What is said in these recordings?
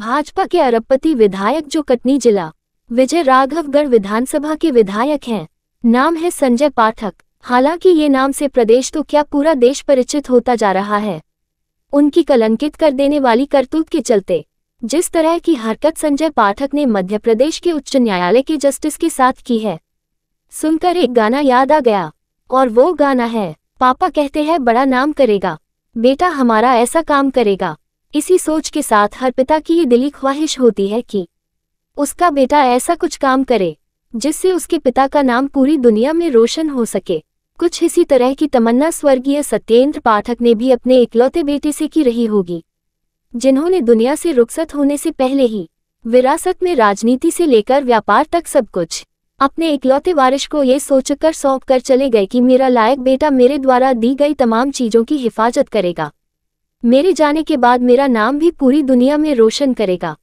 भाजपा के अरबपति विधायक जो कटनी जिला विजय राघवगढ़ विधानसभा के विधायक हैं। नाम है संजय पाठक। हालांकि ये नाम से प्रदेश तो क्या पूरा देश परिचित होता जा रहा है। उनकी कलंकित कर देने वाली करतूत के चलते जिस तरह की हरकत संजय पाठक ने मध्य प्रदेश के उच्च न्यायालय के जस्टिस के साथ की है, सुनकर एक गाना याद आ गया। और वो गाना है, पापा कहते हैं बड़ा नाम करेगा, बेटा हमारा ऐसा काम करेगा। इसी सोच के साथ हर पिता की ये दिली ख्वाहिश होती है कि उसका बेटा ऐसा कुछ काम करे जिससे उसके पिता का नाम पूरी दुनिया में रोशन हो सके। कुछ इसी तरह की तमन्ना स्वर्गीय सत्येंद्र पाठक ने भी अपने इकलौते बेटे से की रही होगी, जिन्होंने दुनिया से रुखसत होने से पहले ही विरासत में राजनीति से लेकर व्यापार तक सब कुछ अपने इकलौते वारिस को ये सोचकर सौंप कर चले गए कि मेरा लायक बेटा मेरे द्वारा दी गई तमाम चीजों की हिफाजत करेगा, मेरे जाने के बाद मेरा नाम भी पूरी दुनिया में रोशन करेगा।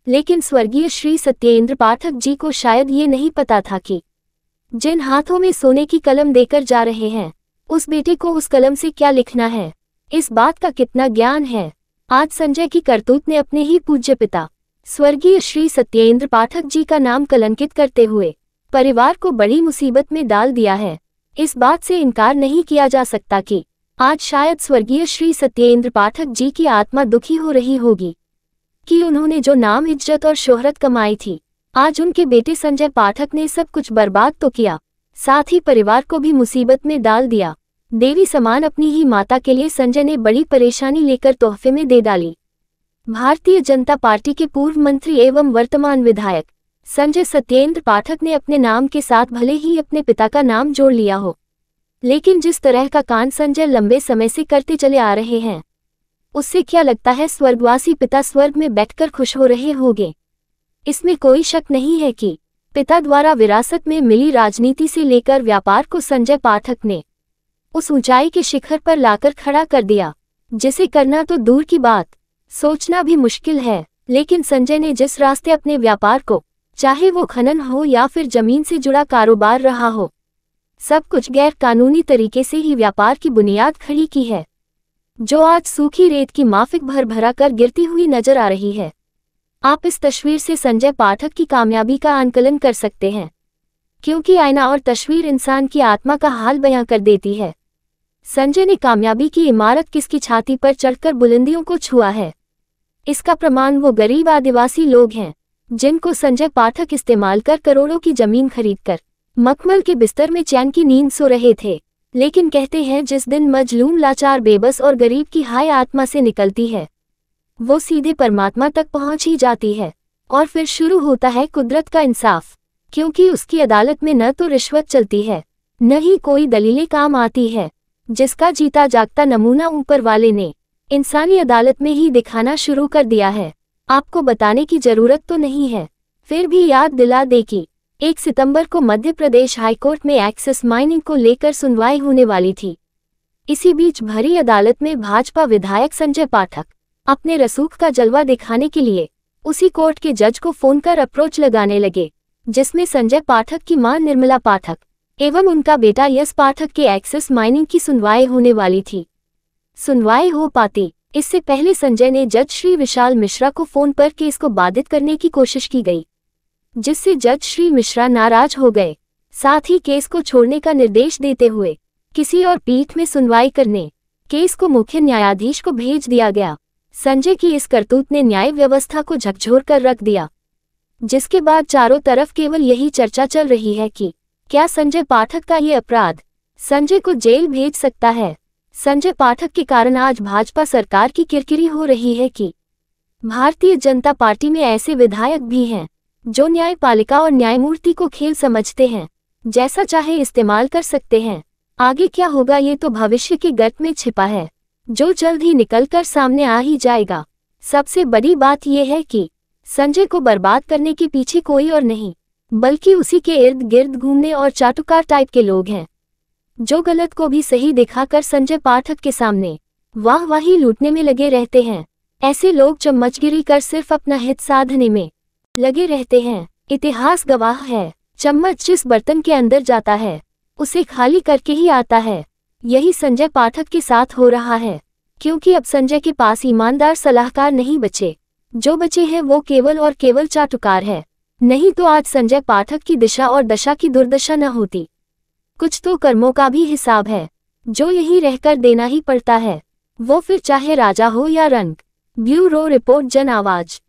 लेकिन स्वर्गीय श्री सत्येंद्र पाठक जी को शायद ये नहीं पता था कि जिन हाथों में सोने की कलम देकर जा रहे हैं, उस बेटे को उस कलम से क्या लिखना है, इस बात का कितना ज्ञान है। आज संजय की करतूत ने अपने ही पूज्य पिता स्वर्गीय श्री सत्येंद्र पाठक जी का नाम कलंकित करते हुए परिवार को बड़ी मुसीबत में डाल दिया है। इस बात से इनकार नहीं किया जा सकता कि आज शायद स्वर्गीय श्री सत्येंद्र पाठक जी की आत्मा दुखी हो रही होगी कि उन्होंने जो नाम, इज्जत और शोहरत कमाई थी, आज उनके बेटे संजय पाठक ने सब कुछ बर्बाद तो किया, साथ ही परिवार को भी मुसीबत में डाल दिया। देवी समान अपनी ही माता के लिए संजय ने बड़ी परेशानी लेकर तोहफे में दे डाली। भारतीय जनता पार्टी के पूर्व मंत्री एवं वर्तमान विधायक संजय सत्येंद्र पाठक ने अपने नाम के साथ भले ही अपने पिता का नाम जोड़ लिया हो, लेकिन जिस तरह का कांड संजय लंबे समय से करते चले आ रहे हैं, उससे क्या लगता है स्वर्गवासी पिता स्वर्ग में बैठकर खुश हो रहे होंगे। इसमें कोई शक नहीं है कि पिता द्वारा विरासत में मिली राजनीति से लेकर व्यापार को संजय पाठक ने उस ऊंचाई के शिखर पर लाकर खड़ा कर दिया, जिसे करना तो दूर की बात, सोचना भी मुश्किल है। लेकिन संजय ने जिस रास्ते अपने व्यापार को, चाहे वो खनन हो या फिर जमीन से जुड़ा कारोबार रहा हो, सब कुछ गैर कानूनी तरीके से ही व्यापार की बुनियाद खड़ी की है, जो आज सूखी रेत की माफिक भर भरा कर गिरती हुई नजर आ रही है। आप इस तस्वीर से संजय पाठक की कामयाबी का आंकलन कर सकते हैं, क्योंकि आईना और तस्वीर इंसान की आत्मा का हाल बयां कर देती है। संजय ने कामयाबी की इमारत किसकी छाती पर चढ़कर बुलंदियों को छुआ है, इसका प्रमाण वो गरीब आदिवासी लोग हैं जिनको संजय पाठक इस्तेमाल कर करोड़ों की जमीन खरीदकर मखमल के बिस्तर में चैन की नींद सो रहे थे। लेकिन कहते हैं जिस दिन मजलूम, लाचार, बेबस और गरीब की हाय आत्मा से निकलती है, वो सीधे परमात्मा तक पहुंच ही जाती है। और फिर शुरू होता है कुदरत का इंसाफ, क्योंकि उसकी अदालत में न तो रिश्वत चलती है, न ही कोई दलीलें काम आती है। जिसका जीता जागता नमूना ऊपर वाले ने इंसानी अदालत में ही दिखाना शुरू कर दिया है। आपको बताने की जरूरत तो नहीं है, फिर भी याद दिला दे कि 1 सितंबर को मध्य प्रदेश हाईकोर्ट में एक्सिस माइनिंग को लेकर सुनवाई होने वाली थी। इसी बीच भरी अदालत में भाजपा विधायक संजय पाठक अपने रसूख का जलवा दिखाने के लिए उसी कोर्ट के जज को फोन कर अप्रोच लगाने लगे, जिसमें संजय पाठक की मां निर्मला पाठक एवं उनका बेटा यश पाठक के एक्सिस माइनिंग की सुनवाई होने वाली थी। सुनवाई हो पाती इससे पहले संजय ने जज श्री विशाल मिश्रा को फोन पर केस को बाधित करने की कोशिश की गई, जिससे जज श्री मिश्रा नाराज हो गए। साथ ही केस को छोड़ने का निर्देश देते हुए किसी और पीठ में सुनवाई करने केस को मुख्य न्यायाधीश को भेज दिया गया। संजय की इस करतूत ने न्याय व्यवस्था को झकझोर कर रख दिया, जिसके बाद चारों तरफ केवल यही चर्चा चल रही है कि क्या संजय पाठक का ये अपराध संजय को जेल भेज सकता है। संजय पाठक के कारण आज भाजपा सरकार की किरकिरी हो रही है कि भारतीय जनता पार्टी में ऐसे विधायक भी हैं जो न्यायपालिका और न्यायमूर्ति को खेल समझते हैं, जैसा चाहे इस्तेमाल कर सकते हैं। आगे क्या होगा ये तो भविष्य के गर्त में छिपा है, जो जल्द ही निकलकर सामने आ ही जाएगा। सबसे बड़ी बात यह है कि संजय को बर्बाद करने के पीछे कोई और नहीं, बल्कि उसी के इर्द गिर्द घूमने और चाटुकार टाइप के लोग हैं, जो गलत को भी सही दिखाकर संजय पाठक के सामने वाहवाही लूटने में लगे रहते हैं। ऐसे लोग चम्मचगिरी कर सिर्फ अपना हित साधने में लगे रहते हैं। इतिहास गवाह है, चम्मच जिस बर्तन के अंदर जाता है उसे खाली करके ही आता है। यही संजय पाठक के साथ हो रहा है, क्योंकि अब संजय के पास ईमानदार सलाहकार नहीं बचे, जो बचे हैं वो केवल और केवल चाटुकार है। नहीं तो आज संजय पाठक की दिशा और दशा की दुर्दशा न होती। कुछ तो कर्मों का भी हिसाब है, जो यहीं रहकर देना ही पड़ता है, वो फिर चाहे राजा हो या रंक। ब्यूरो रिपोर्ट, जन आवाज।